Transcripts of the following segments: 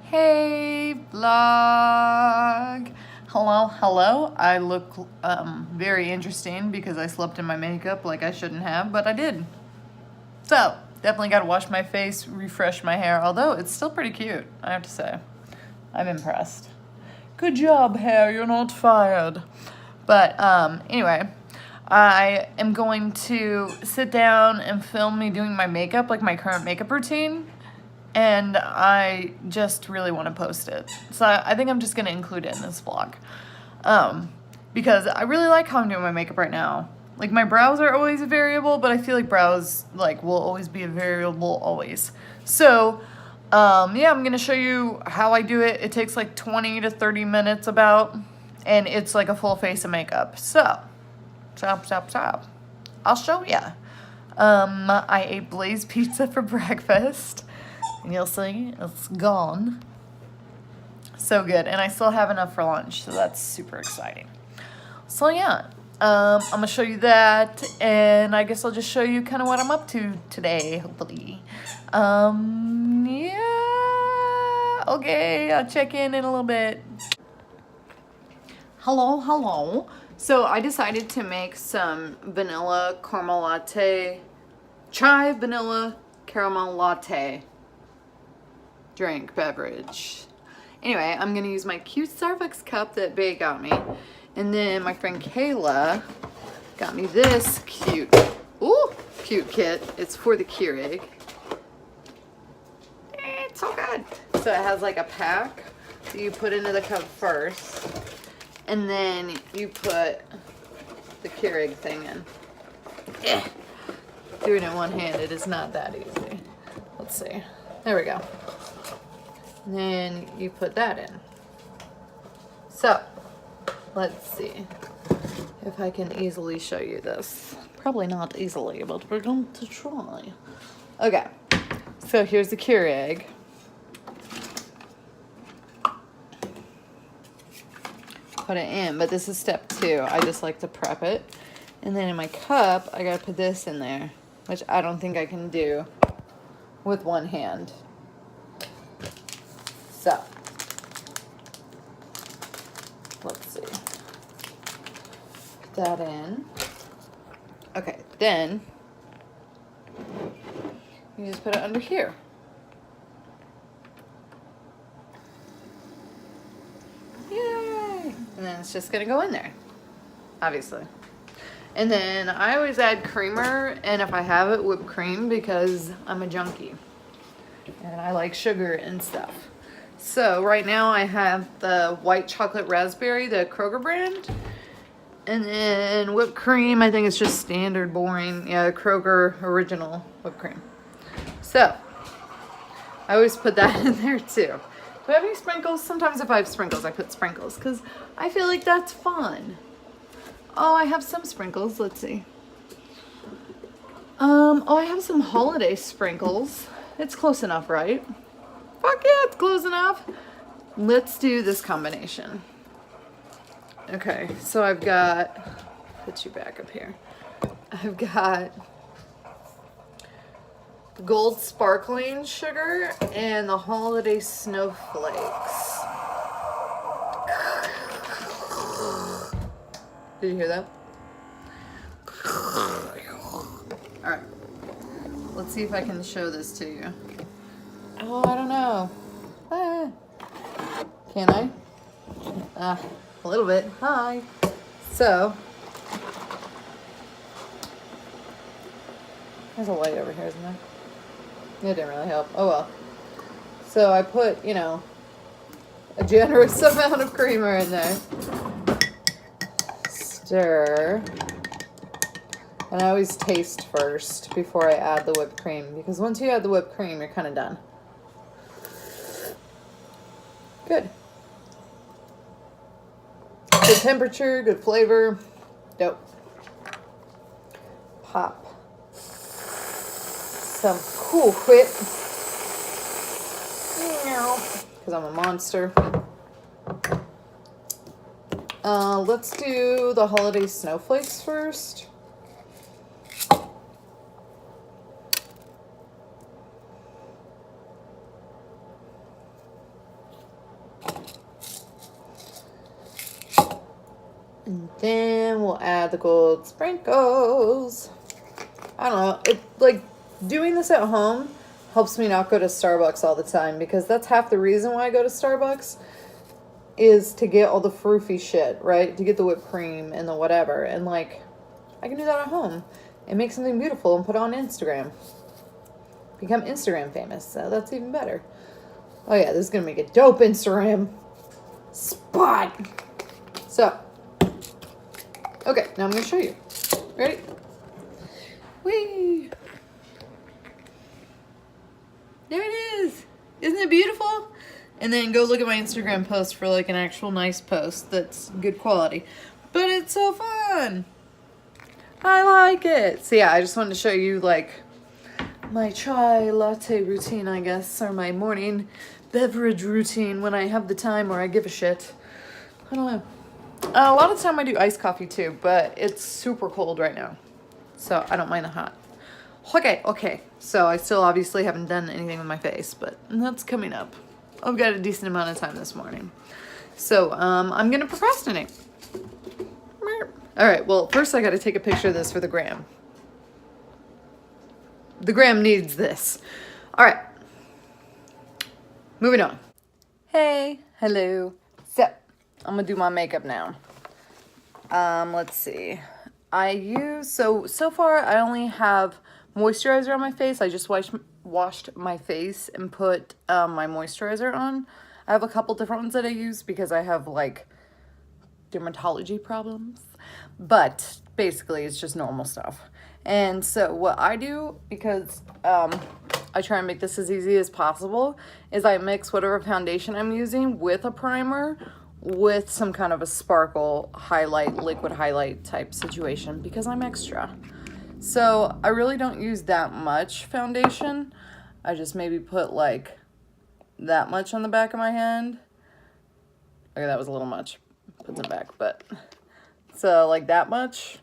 Hey vlog. Hello. I look very interesting because I slept in my makeup like I shouldn't have, but I did. So definitely got to wash my face, refresh my hair, although it's still pretty cute, I have to say. I'm impressed. Good job, hair, you're not fired. But anyway, I am going to sit down and film me doing my makeup, like my current makeup routine. And I just really want to post it. So I think I'm just going to include it in this vlog. Because I really like how I'm doing my makeup right now. Like, my brows are always a variable, but I feel like brows, like, will always be a variable always. So, yeah, I'm going to show you how I do it. It takes like 20 to 30 minutes about, and it's like a full face of makeup. So, stop. I'll show ya. I ate Blaze pizza for breakfast. And you'll see, it's gone. So good. And I still have enough for lunch, so that's super exciting. So yeah, I'm going to show you that, and I guess I'll just show you kind of what I'm up to today, hopefully. Yeah. Okay, I'll check in a little bit. Hello. So I decided to make some vanilla caramel latte, chai vanilla caramel latte drink beverage. Anyway, I'm gonna use my cute Starbucks cup that Bae got me, and then my friend Kayla got me this cute kit. It's for the Keurig. It's so good. So it has like a pack that you put into the cup first, and then you put the Keurig thing in. Doing it one-handed is not that easy. Let's see. There we go. And then you put that in. So, let's see if I can easily show you this. Probably not easily, but we're going to try. Okay, so here's the Keurig. Put it in, but this is step 2. I just like to prep it. And then in my cup, I gotta put this in there, which I don't think I can do with one hand. So, let's see. Put that in. Okay, then you just put it under here. Yay! And then it's just gonna go in there, obviously. And then I always add creamer, and if I have it, whipped cream, because I'm a junkie. And I like sugar and stuff. So right now I have the white chocolate raspberry, the Kroger brand. And then whipped cream, I think it's just standard boring. Yeah, Kroger original whipped cream. So I always put that in there too. Do I have any sprinkles? Sometimes if I have sprinkles, I put sprinkles because I feel like that's fun. Oh, I have some sprinkles. Let's see. Oh, I have some holiday sprinkles. It's close enough, right? Fuck yeah, it's close enough. Let's do this combination. Okay, so I've got, put you back up here. I've got gold sparkling sugar and the holiday snowflakes. Did you hear that? All right, let's see if I can show this to you. Oh, I don't know. Can I? A little bit. Hi. So, there's a light over here, isn't there? It didn't really help. Oh well. So I put, you know, a generous amount of creamer in there. Stir. And I always taste first before I add the whipped cream, because once you add the whipped cream, you're kind of done. Good. Good temperature, good flavor. Dope. Pop some Cool Whip. Because I'm a monster. Let's do the holiday snowflakes first. And then we'll add the gold sprinkles. I don't know. It, like, doing this at home helps me not go to Starbucks all the time, because that's half the reason why I go to Starbucks, is to get all the froofy shit, right? To get the whipped cream and the whatever. And, like, I can do that at home and make something beautiful and put it on Instagram. Become Instagram famous, so that's even better. Oh yeah, this is gonna make a dope Instagram spot. So, okay, now I'm gonna show you. Ready? Whee! There it is. Isn't it beautiful? And then go look at my Instagram post for like an actual nice post that's good quality. But it's so fun. I like it. So yeah, I just wanted to show you like my chai latte routine, I guess, or my morning beverage routine when I have the time or I give a shit. I don't know. A lot of the time I do iced coffee too, but it's super cold right now, so I don't mind the hot. Okay. So I still obviously haven't done anything with my face, but that's coming up. I've got a decent amount of time this morning. So I'm gonna procrastinate. All right, well, first I gotta take a picture of this for the gram. The gram needs this. All right, moving on. Hey, hello. So, I'm gonna do my makeup now. Let's see. So far I only have moisturizer on my face. I just washed my face and put my moisturizer on. I have a couple different ones that I use because I have like dermatology problems, but basically it's just normal stuff. And so what I do, because I try and make this as easy as possible, is I mix whatever foundation I'm using with a primer with some kind of a sparkle highlight, liquid highlight type situation, because I'm extra. So I really don't use that much foundation. I just maybe put like that much on the back of my hand. Okay, that was a little much. Put some back, but so like that much.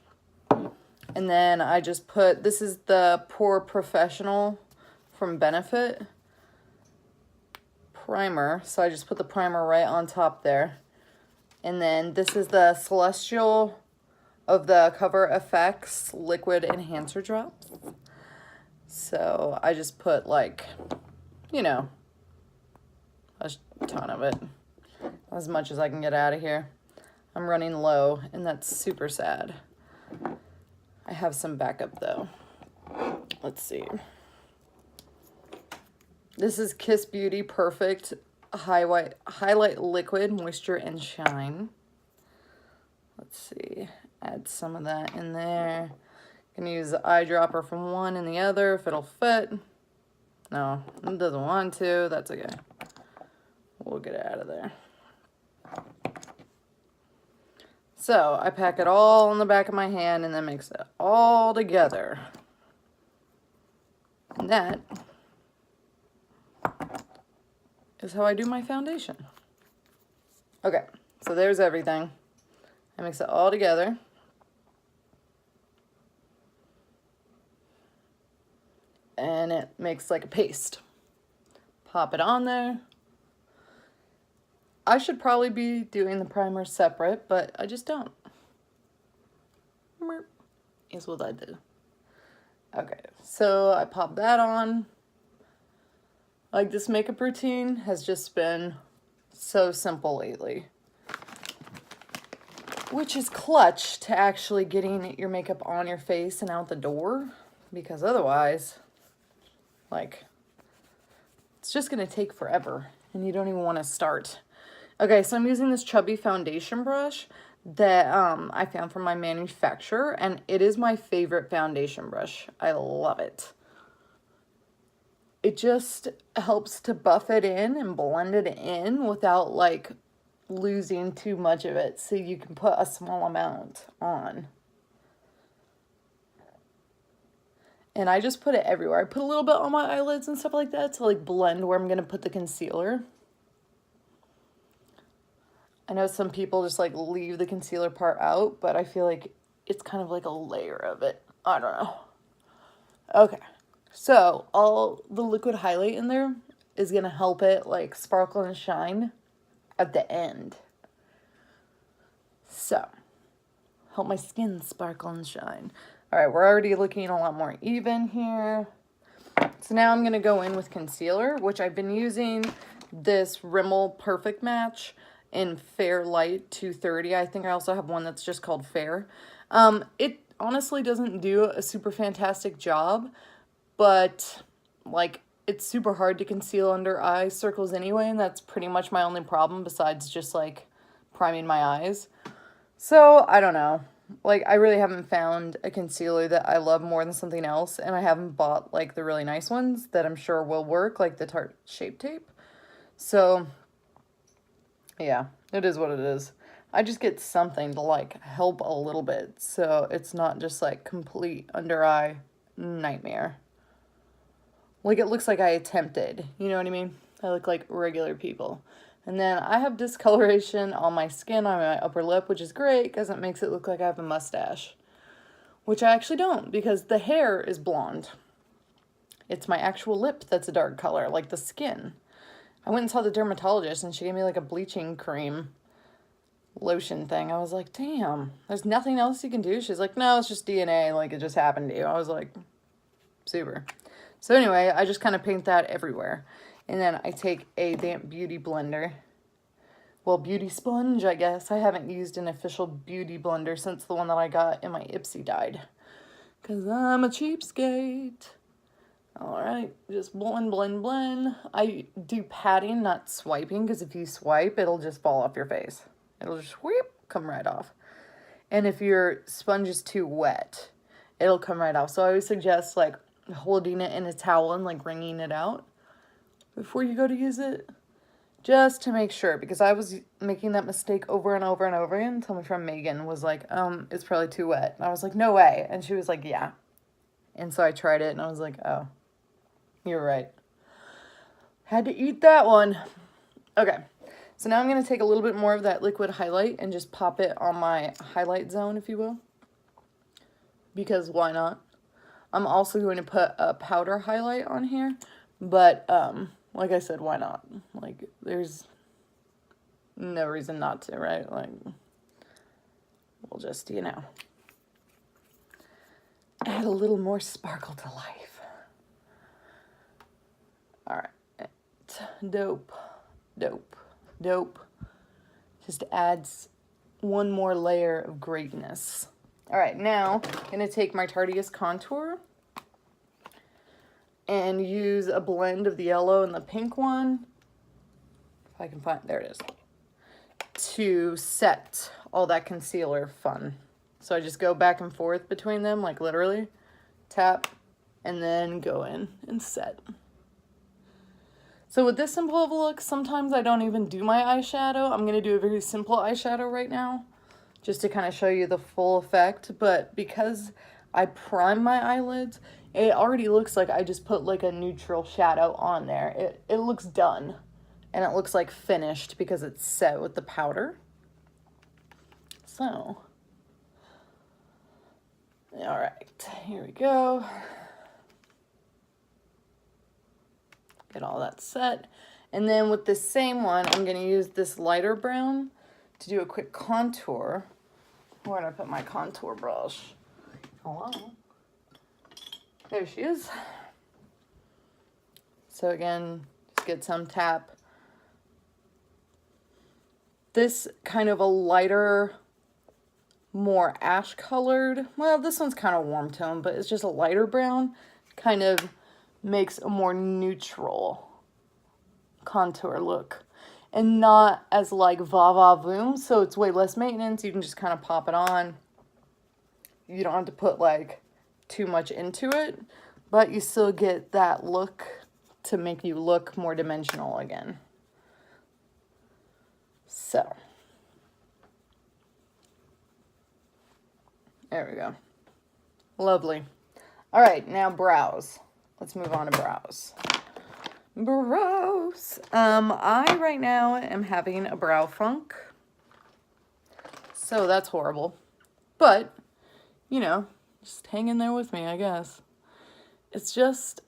And then I just put, this is the Pore Professional from Benefit primer. So I just put the primer right on top there. And then this is the Celestial of the Cover FX Liquid Enhancer Drops. So I just put like, you know, a ton of it. As much as I can get out of here. I'm running low, and that's super sad. I have some backup though. Let's see. This is Kiss Beauty Perfect Highlight Liquid Moisture and Shine. Let's see. Add some of that in there. Gonna use the eyedropper from one and the other if it'll fit. No, it doesn't want to. That's okay. We'll get it out of there. So I pack it all on the back of my hand and then mix it all together. And that is how I do my foundation. Okay, so there's everything. I mix it all together. And it makes like a paste. Pop it on there. I should probably be doing the primer separate, but I just don't. Is what I do. Okay, so I pop that on. Like, this makeup routine has just been so simple lately. Which is clutch to actually getting your makeup on your face and out the door. Because otherwise, like, it's just gonna take forever. And you don't even want to start. Okay, so I'm using this chubby foundation brush that I found from my manufacturer, and it is my favorite foundation brush. I love it. It just helps to buff it in and blend it in without like losing too much of it, so you can put a small amount on. And I just put it everywhere. I put a little bit on my eyelids and stuff like that to like blend where I'm gonna put the concealer. I know some people just like leave the concealer part out, but I feel like it's kind of like a layer of it. I don't know. Okay, so all the liquid highlight in there is gonna help it like sparkle and shine at the end. So Help my skin sparkle and shine. All right, we're already looking a lot more even here. So now I'm going to go in with concealer, which I've been using this Rimmel Perfect Match in Fair Light 230. I think I also have one that's just called Fair. It honestly doesn't do a super fantastic job, but like it's super hard to conceal under eye circles anyway, and that's pretty much my only problem besides just like priming my eyes. So I don't know. Like, I really haven't found a concealer that I love more than something else, and I haven't bought, like, the really nice ones that I'm sure will work, like the Tarte Shape Tape. So, yeah, it is what it is. I just get something to, like, help a little bit, so it's not just, like, complete under-eye nightmare. Like, it looks like I attempted, you know what I mean? I look like regular people. And then I have discoloration on my skin, on my upper lip, which is great because it makes it look like I have a mustache. Which I actually don't, because the hair is blonde. It's my actual lip that's a dark color, like the skin. I went and saw the dermatologist and she gave me like a bleaching cream lotion thing. I was like, damn, there's nothing else you can do? She's like, no, it's just DNA, like it just happened to you. I was like, super. So anyway, I just kind of paint that everywhere. And then I take a damp beauty blender. Well, beauty sponge, I guess. I haven't used an official beauty blender since the one that I got in my Ipsy died. Because I'm a cheapskate. Alright, just blend, blend, blend. I do patting, not swiping, because if you swipe, it'll just fall off your face. It'll just whoop, come right off. And if your sponge is too wet, it'll come right off. So I always suggest, like, holding it in a towel and, like, wringing it out before you go to use it, just to make sure, because I was making that mistake over and over and over again until my friend Megan was like, it's probably too wet. And I was like, no way. And she was like, yeah. And so I tried it and I was like, oh, you're right. Had to eat that one. Okay, so now I'm going to take a little bit more of that liquid highlight and just pop it on my highlight zone, if you will, because why not? I'm also going to put a powder highlight on here, but like I said, why not? Like, there's no reason not to, right? Like, we'll just, you know, add a little more sparkle to life. All right. Dope, dope, dope. Just adds one more layer of greatness. All right, now I'm going to take my Tarteist contour and use a blend of the yellow and the pink one, if I can find, there it is, to set all that concealer fun. So I just go back and forth between them, like literally, tap, and then go in and set. So with this simple of a look, sometimes I don't even do my eyeshadow. I'm going to do a very simple eyeshadow right now, just to kind of show you the full effect, but because I prime my eyelids, it already looks like I just put like a neutral shadow on there. It looks done, and it looks like finished because it's set with the powder. So, all right, here we go. Get all that set. And then with the same one, I'm gonna use this lighter brown to do a quick contour. Where did I put my contour brush? Hello. There she is. So again, just get some tap. This kind of a lighter, more ash colored, well, this one's kind of warm tone, but it's just a lighter brown, kind of makes a more neutral contour look. And not as like va-va-voom, so it's way less maintenance. You can just kind of pop it on. You don't have to put like too much into it, but you still get that look to make you look more dimensional again. So, there we go. Lovely. All right, now brows. Let's move on to brows. Brows. I right now am having a brow funk. So that's horrible. But, you know, just hang in there with me, I guess. It's just,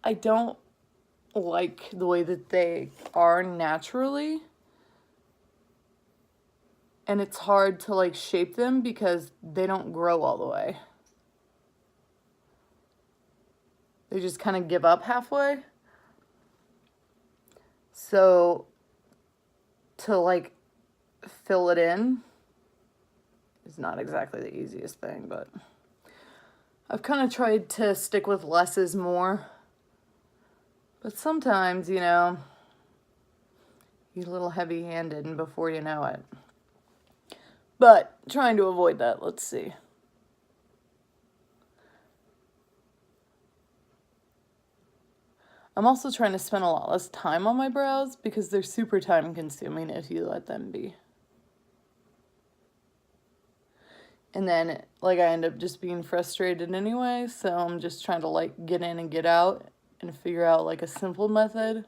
I don't like the way that they are naturally. and it's hard to like shape them because they don't grow all the way. They just kind of give up halfway. So to like fill it in is not exactly the easiest thing, but I've kind of tried to stick with less is more. But sometimes, you know, you're a little heavy-handed and before you know it. But trying to avoid that, let's see. I'm also trying to spend a lot less time on my brows because they're super time consuming if you let them be. And then, like, I end up just being frustrated anyway, so I'm just trying to, like, get in and get out and figure out, like, a simple method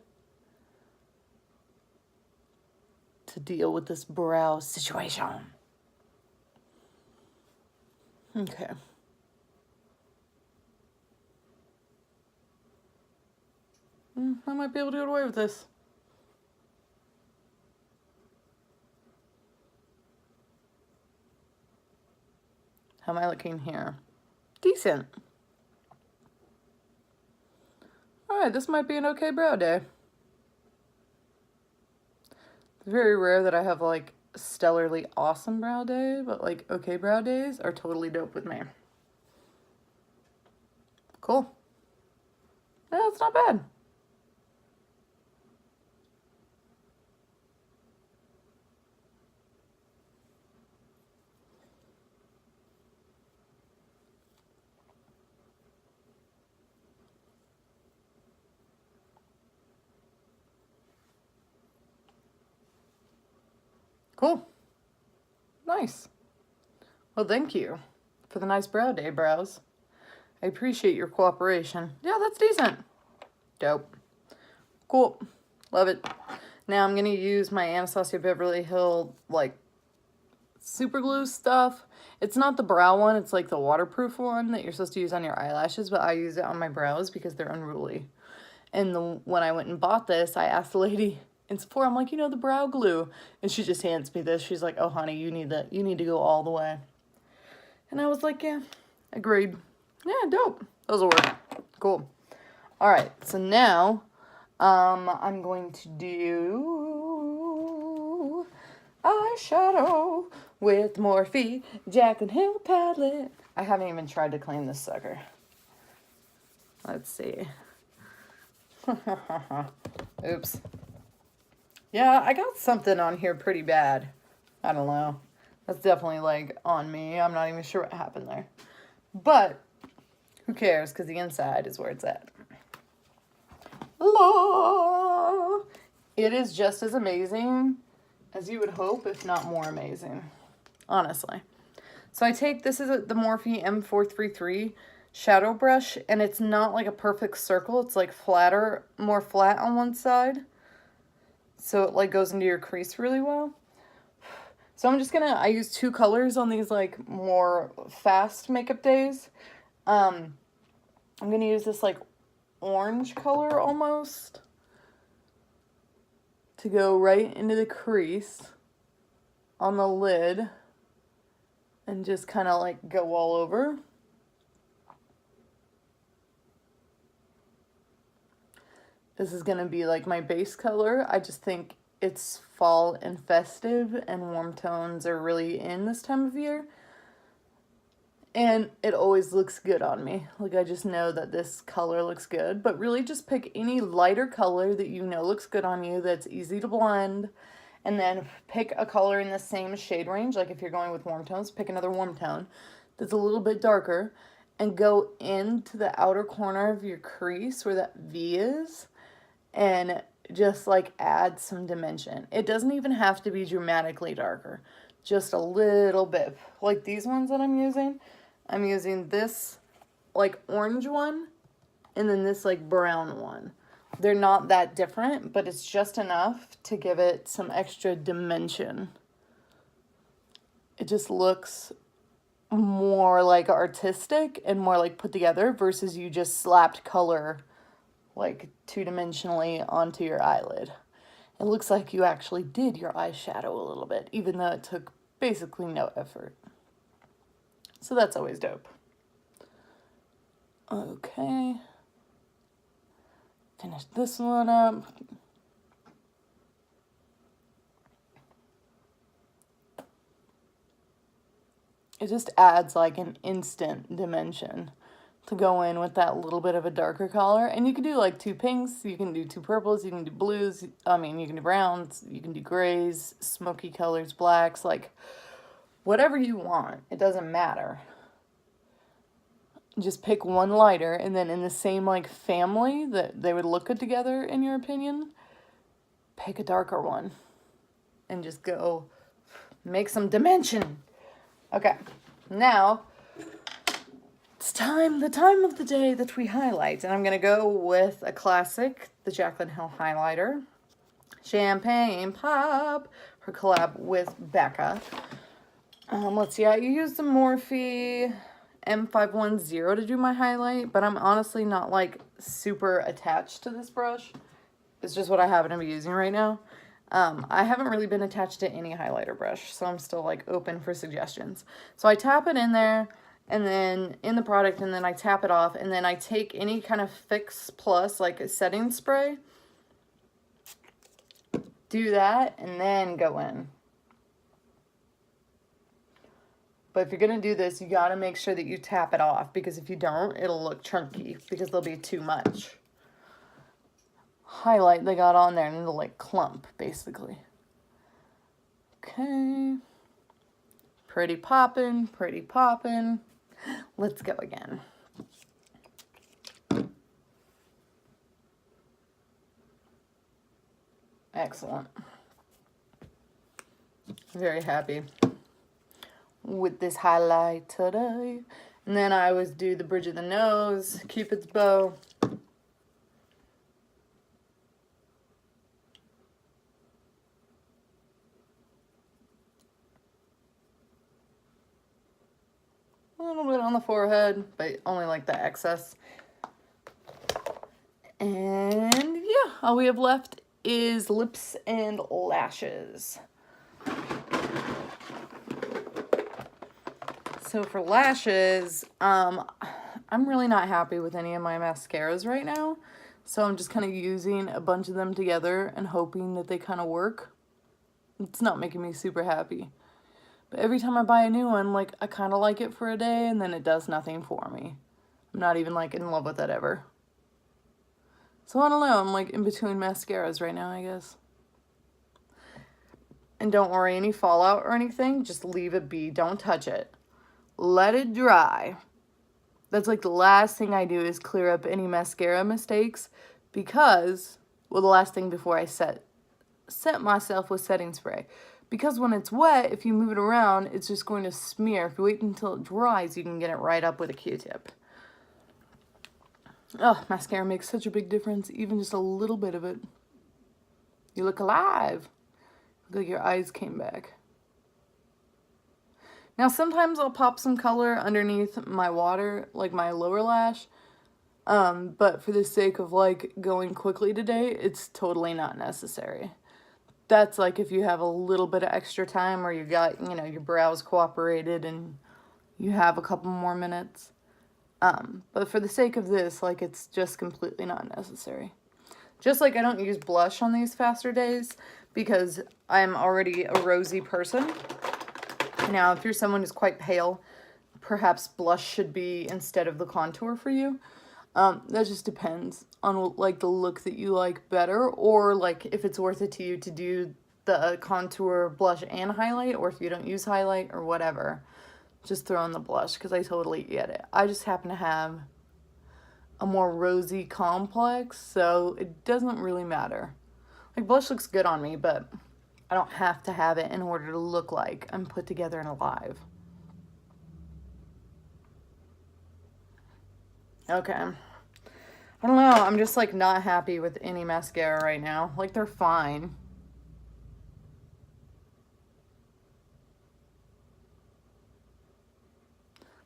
to deal with this brow situation. Okay. I might be able to get away with this. How am I looking here? Decent. Alright, this might be an okay brow day. It's very rare that I have like a stellarly awesome brow day, but like okay brow days are totally dope with me. Cool. Yeah, it's not bad. Cool. Nice. Well, thank you for the nice brow day, brows. I appreciate your cooperation. Yeah, that's decent. Dope. Cool. Love it. Now I'm going to use my Anastasia Beverly Hills, like, super glue stuff. It's not the brow one. It's, like, the waterproof one that you're supposed to use on your eyelashes, but I use it on my brows because they're unruly. And when I went and bought this, I asked the lady in Sephora, I'm like, you know, the brow glue. And she just hands me this. She's like, oh, honey, you need that. You need to go all the way. And I was like, yeah, agreed. Yeah, dope. Those will work. Cool. All right, so now I'm going to do eyeshadow with Morphe Jaclyn Hill palette. I haven't even tried to clean this sucker. Let's see. Oops. Yeah, I got something on here pretty bad. I don't know. That's definitely, like, on me. I'm not even sure what happened there. But who cares, because the inside is where it's at. La! It is just as amazing as you would hope, if not more amazing. Honestly. So I take, this is the Morphe M433 shadow brush, and it's not like a perfect circle. It's like flatter, more flat on one side. So it like goes into your crease really well. So I'm just gonna, I use two colors on these like more fast makeup days. I'm gonna use this like orange color almost to go right into the crease on the lid and just kind of like go all over. This is going to be like my base color. I just think it's fall and festive and warm tones are really in this time of year. And it always looks good on me. Like I just know that this color looks good. But really just pick any lighter color that you know looks good on you that's easy to blend. And then pick a color in the same shade range. Like if you're going with warm tones, pick another warm tone that's a little bit darker. And go into the outer corner of your crease where that V is. And just like add some dimension. It doesn't even have to be dramatically darker. Just a little bit. Like these ones that I'm using this like orange one and then this like brown one. They're not that different, but it's just enough to give it some extra dimension. It just looks more like artistic and more like put together versus you just slapped color like two-dimensionally onto your eyelid. It looks like you actually did your eyeshadow a little bit, even though it took basically no effort. So that's always dope. Okay. Finish this one up. It just adds like an instant dimension to go in with that little bit of a darker color. And you can do like 2 pinks, you can do 2 purples, you can do blues, I mean, you can do browns, you can do grays, smoky colors, blacks, like whatever you want. It doesn't matter. Just pick one lighter, and then in the same like family that they would look good together in your opinion, pick a darker one and just go make some dimension. Okay, now it's the time of the day that we highlight, and I'm gonna go with a classic, the Jaclyn Hill highlighter, Champagne Pop, her collab with Becca. Let's see, I used the Morphe M510 to do my highlight, but I'm honestly not like super attached to this brush. It's just what I happen to be using right now. I haven't really been attached to any highlighter brush, so I'm still like open for suggestions. So I tap it in there, and then in the product, and then I tap it off, and then I take any kind of Fix Plus, like a setting spray, do that, and then go in. But if you're going to do this, you got to make sure that you tap it off, because if you don't, it'll look chunky because there'll be too much highlight they got on there, and it'll like clump basically. Okay. Pretty poppin', pretty poppin'. Let's go again. Excellent. Very happy with this highlight today. And then I always do the bridge of the nose, Cupid's bow. A little bit on the forehead, but only like the excess. And yeah, all we have left is lips and lashes. So for lashes, I'm really not happy with any of my mascaras right now. So I'm just kind of using a bunch of them together and hoping that they kind of work. It's not making me super happy. But every time I buy a new one, like, I kind of like it for a day, and then it does nothing for me. I'm not even, like, in love with it ever. So I don't know, I'm, like, in between mascaras right now, I guess. And don't worry, any fallout or anything, just leave it be. Don't touch it. Let it dry. That's, like, the last thing I do is clear up any mascara mistakes, because, well, the last thing before I set myself with setting spray. Because when it's wet, if you move it around, it's just going to smear. If you wait until it dries, you can get it right up with a Q-tip. Oh, mascara makes such a big difference, even just a little bit of it. You look alive. Look like your eyes came back. Now, sometimes I'll pop some color underneath my water, like my lower lash. But for the sake of, like, going quickly today, it's totally not necessary. That's like if you have a little bit of extra time, or you got, you know, your brows cooperated and you have a couple more minutes. But for the sake of this, like, it's just completely not necessary. Just like I don't use blush on these faster days because I'm already a rosy person. Now, if you're someone who's quite pale, perhaps blush should be instead of the contour for you. That just depends on, like, the look that you like better, or, like, if it's worth it to you to do the contour, blush, and highlight, or if you don't use highlight or whatever, just throw in the blush, because I totally get it. I just happen to have a more rosy complex, so it doesn't really matter. Like, blush looks good on me, but I don't have to have it in order to look like I'm put together and alive. Okay. I don't know, I'm just, like, not happy with any mascara right now. Like, they're fine.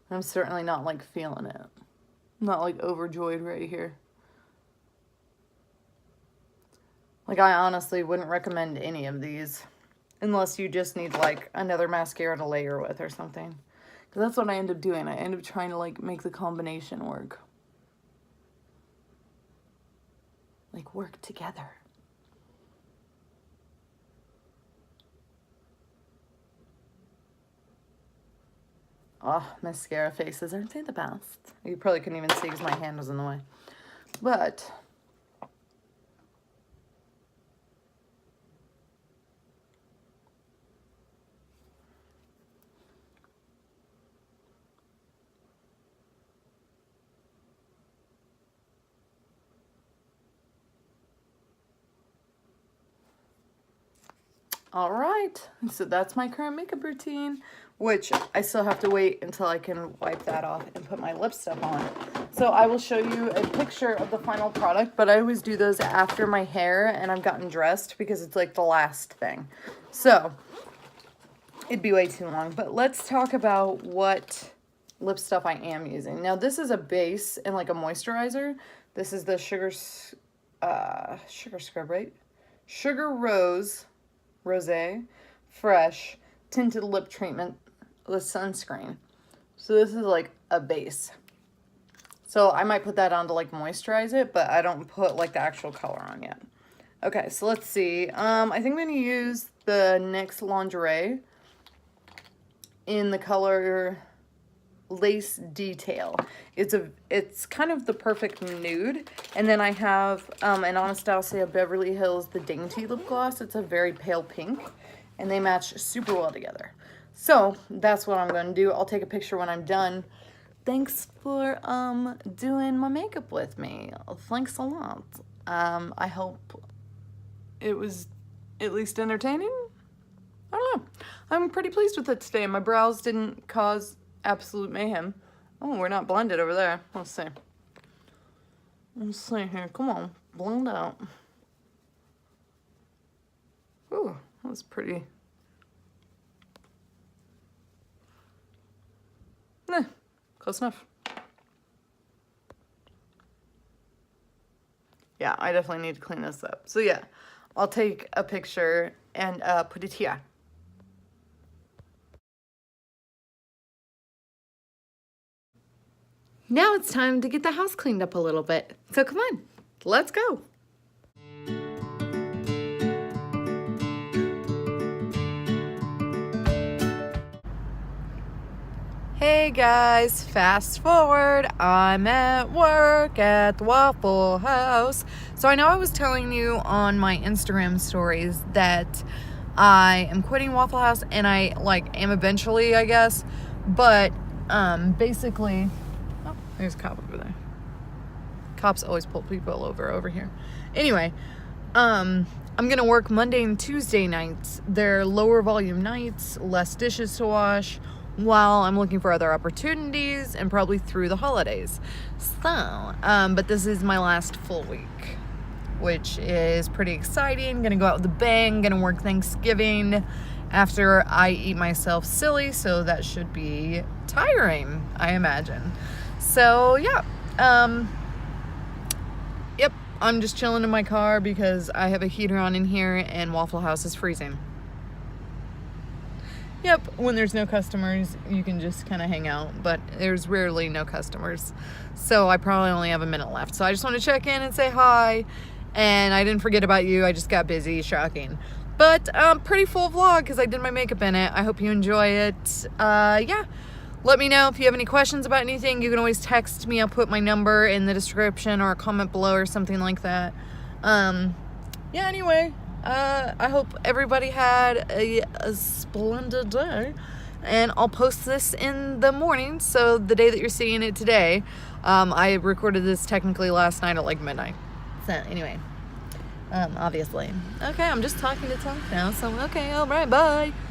I'm certainly not, like, feeling it. I'm not, like, overjoyed right here. Like, I honestly wouldn't recommend any of these. Unless you just need like another mascara to layer with or something. Because that's what I end up doing. I end up trying to like make the combination work. Like work together. Oh, mascara faces, aren't they the best? You probably couldn't even see because my hand was in the way. But all right, so that's my current makeup routine, which I still have to wait until I can wipe that off and put my lipstick on. So I will show you a picture of the final product, but I always do those after my hair and I've gotten dressed because it's like the last thing. So it'd be way too long, but let's talk about what lip stuff I am using. Now this is a base and like a moisturizer. This is the Sugar Scrub, right? Sugar Rosé Fresh Tinted Lip Treatment with sunscreen. So this is like a base. So I might put that on to like moisturize it, but I don't put like the actual color on yet. Okay, so let's see. I think I'm gonna use the NYX Lingerie in the color Lace Detail. It's kind of the perfect nude. And then I have an Anastasia Beverly Hills The Dainty lip gloss. It's a very pale pink and they match super well together. So that's what I'm going to do. I'll take a picture when I'm done. Thanks for doing my makeup with me. Thanks a lot. I hope it was at least entertaining. I don't know. I'm pretty pleased with it today. My brows didn't cause absolute mayhem. Oh, we're not blended over there. Let's see. Let's see here. Come on. Blend out. Ooh, that was pretty. Nah, close enough. Yeah, I definitely need to clean this up. So yeah, I'll take a picture and put it here. Now it's time to get the house cleaned up a little bit. So come on, let's go. Hey guys, fast forward. I'm at work at the Waffle House. So I know I was telling you on my Instagram stories that I am quitting Waffle House and I am eventually, I guess. But basically, oh, there's a cop over there. Cops always pull people over here. Anyway, I'm gonna work Monday and Tuesday nights. They're lower volume nights, less dishes to wash, while I'm looking for other opportunities and probably through the holidays. So, but this is my last full week, which is pretty exciting. Gonna go out with a bang, gonna work Thanksgiving after I eat myself silly, so that should be tiring, I imagine. So yeah, yep, I'm just chilling in my car because I have a heater on in here and Waffle House is freezing. Yep, when there's no customers, you can just kind of hang out, but there's rarely no customers. So I probably only have a minute left. So I just want to check in and say hi. And I didn't forget about you. I just got busy, shocking. But pretty full vlog because I did my makeup in it. I hope you enjoy it. Yeah, let me know if you have any questions about anything. You can always text me. I'll put my number in the description or a comment below or something like that. Yeah, anyway. I hope everybody had a splendid day, and I'll post this in the morning, so the day that you're seeing it today. I recorded this technically last night at midnight. So anyway, obviously. Okay, I'm just talking to talk now, so okay, alright, bye.